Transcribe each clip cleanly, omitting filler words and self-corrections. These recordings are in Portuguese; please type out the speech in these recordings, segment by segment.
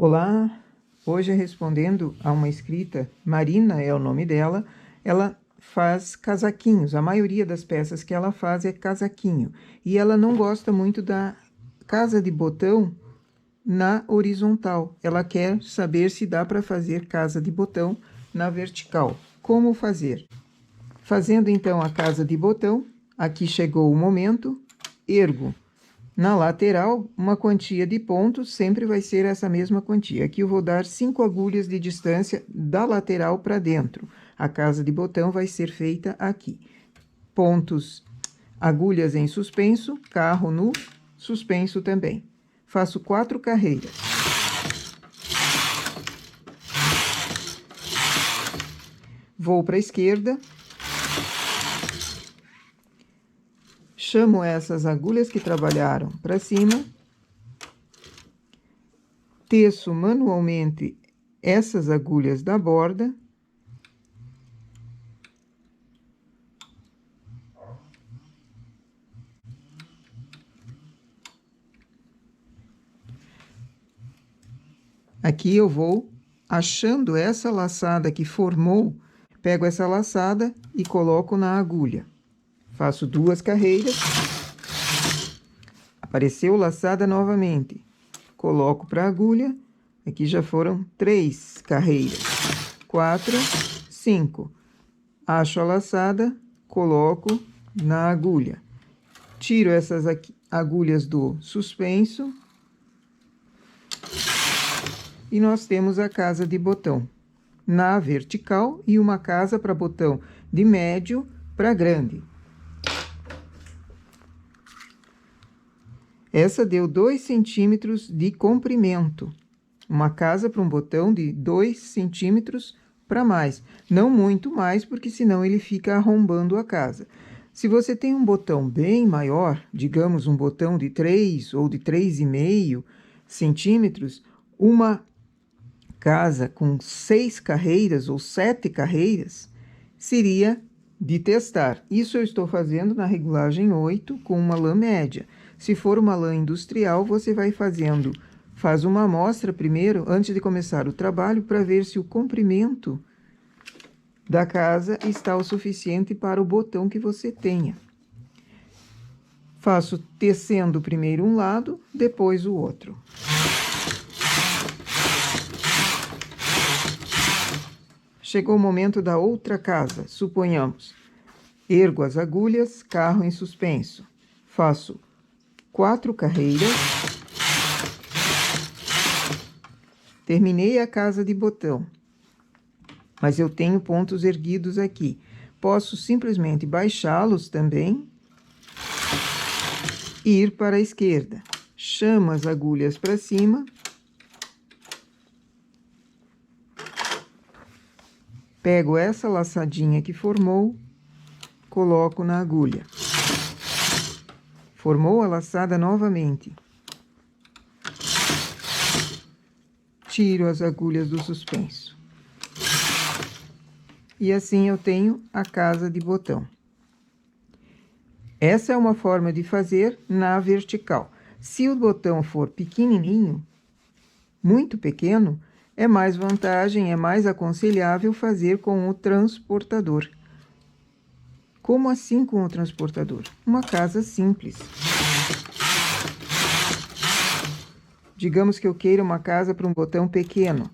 Olá, hoje respondendo a uma inscrita, Marina é o nome dela, ela faz casaquinhos, a maioria das peças que ela faz é casaquinho, e ela não gosta muito da casa de botão na horizontal, ela quer saber se dá para fazer casa de botão na vertical. Como fazer? Fazendo então a casa de botão, aqui chegou o momento, ergo na lateral, uma quantia de pontos, sempre vai ser essa mesma quantia. Aqui eu vou dar 5 agulhas de distância da lateral para dentro. A casa de botão vai ser feita aqui. Pontos, agulhas em suspenso, carro no suspenso também. Faço 4 carreiras. Vou para a esquerda. Chamo essas agulhas que trabalharam para cima, teço manualmente essas agulhas da borda, aqui eu vou achando essa laçada que formou, pego essa laçada e coloco na agulha. Faço 2 carreiras, apareceu laçada novamente, coloco para a agulha, aqui já foram 3 carreiras, 4, 5, acho a laçada, coloco na agulha, tiro essas agulhas do suspenso, e nós temos a casa de botão na vertical e uma casa para botão de médio para grande. Essa deu 2 centímetros de comprimento. Uma casa para um botão de 2 centímetros para mais. Não muito mais, porque senão ele fica arrombando a casa. Se você tem um botão bem maior, digamos um botão de 3 ou de 3,5 centímetros, uma casa com 6 carreiras ou 7 carreiras seria de testar. Isso eu estou fazendo na regulagem 8 com uma lã média. Se for uma lã industrial, você vai faz uma amostra primeiro, antes de começar o trabalho, para ver se o comprimento da casa está o suficiente para o botão que você tenha. Faço tecendo primeiro um lado, depois o outro. Chegou o momento da outra casa, suponhamos. Ergo as agulhas, carro em suspenso. Faço 4 carreiras. Terminei a casa de botão. Mas eu tenho pontos erguidos aqui. Posso simplesmente baixá-los também e ir para a esquerda. Chamo as agulhas para cima. Pego essa laçadinha que formou, coloco na agulha. Formou a laçada novamente. Tiro as agulhas do suspenso. E assim eu tenho a casa de botão. Essa é uma forma de fazer na vertical. Se o botão for pequenininho, muito pequeno, é mais vantagem, é mais aconselhável fazer com o transportador. Como assim com o transportador? Uma casa simples. Digamos que eu queira uma casa para um botão pequeno.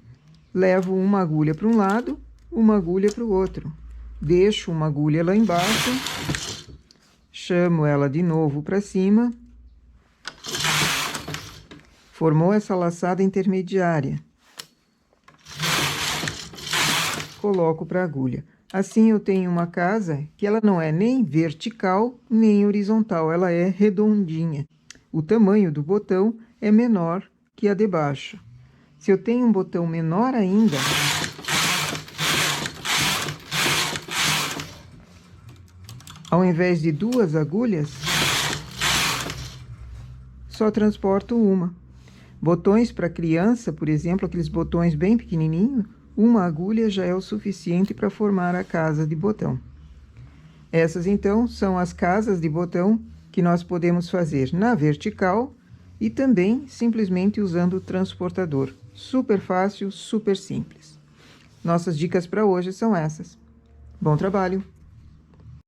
Levo uma agulha para um lado, uma agulha para o outro. Deixo uma agulha lá embaixo, chamo ela de novo para cima. Formou essa laçada intermediária. Coloco para a agulha. Assim, eu tenho uma casa que ela não é nem vertical, nem horizontal, ela é redondinha. O tamanho do botão é menor que a de baixo. Se eu tenho um botão menor ainda, ao invés de 2 agulhas, só transporto uma. Botões para criança, por exemplo, aqueles botões bem pequenininhos, uma agulha já é o suficiente para formar a casa de botão. Essas, então, são as casas de botão que nós podemos fazer na vertical e também simplesmente usando o transportador. Super fácil, super simples. Nossas dicas para hoje são essas. Bom trabalho!